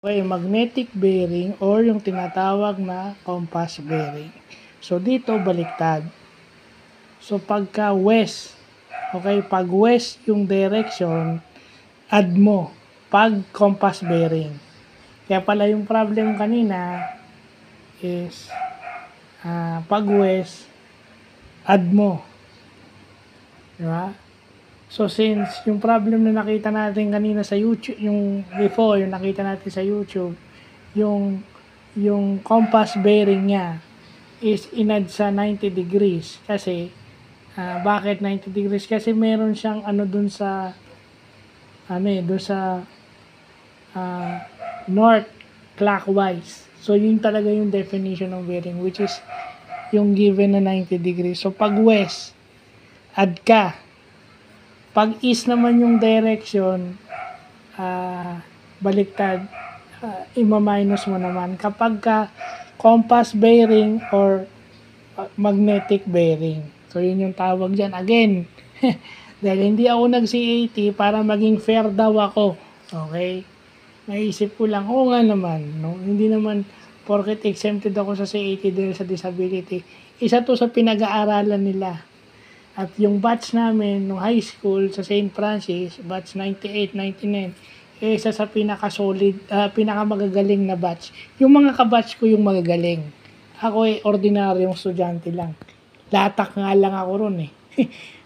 Okay, magnetic bearing or yung tinatawag na compass bearing. So, dito baliktad. So, pagka west, okay, pag west yung direction, add mo pag compass bearing. Kaya pala yung problem kanina is pag west, add mo. Diba? So, since yung problem na nakita natin kanina sa YouTube, yung before, yung nakita natin sa YouTube, yung compass bearing niya is inad sa 90 degrees. Kasi, bakit 90 degrees? Kasi meron siyang dun sa, dun sa north clockwise. So, yun talaga yung definition ng bearing, which is yung given na 90 degrees. So, pag west, add ka. Pag east naman yung direction, baliktad, ima-minus mo naman. Kapag ka compass bearing or magnetic bearing. So, yun yung tawag dyan. Again, dahil hindi ako nag-CAT para maging fair daw ako. Okay? Naisip ko lang, oo nga naman. No? Hindi naman porket exempted ako sa CAT dahil sa disability. Isa to sa pinag-aaralan nila. At yung batch namin, nung high school sa St. Francis, batch 98, 99, isa sa pinaka-solid, pinaka-magagaling na batch. Yung mga kabatch ko yung magagaling. Ako ordinaryong estudyante lang. Latak nga lang ako ron eh.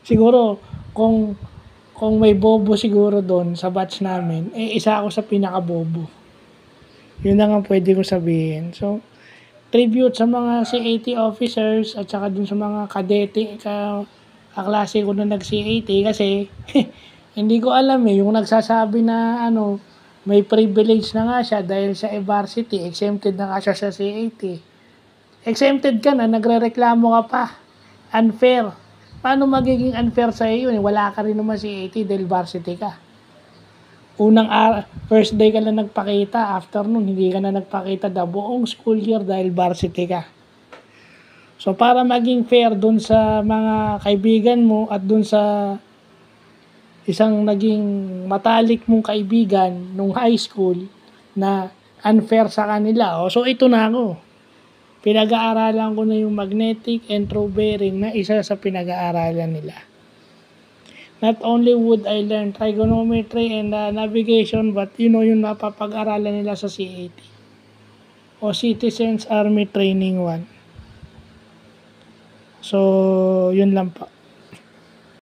Siguro, kung may bobo siguro doon sa batch namin, isa ako sa pinaka-bobo. Yun na nga pwede ko sabihin. So, tribute sa mga CAT officers at saka dun sa mga kadete, kaklase ko na nag-CAT kasi hindi ko alam yung nagsasabi na may privilege na nga siya dahil sa varsity, exempted na nga siya sa CAT. Exempted ka na, nagrereklamo ka pa. Unfair. Paano magiging unfair sa iyo yun? Wala ka rin naman CAT dahil varsity ka. First day ka lang nagpakita, after nun hindi ka na nagpakita buong school year dahil varsity ka. So, para maging fair dun sa mga kaibigan mo at dun sa isang naging matalik mong kaibigan nung high school na unfair sa kanila. So, ito na ako. Pinag-aaralan ko na yung magnetic and throw bearing na isa sa pinag-aaralan nila. Not only would I learn trigonometry and navigation, but yung napapag-aralan nila sa CAT o Citizens Army Training 1. So, yun lang po.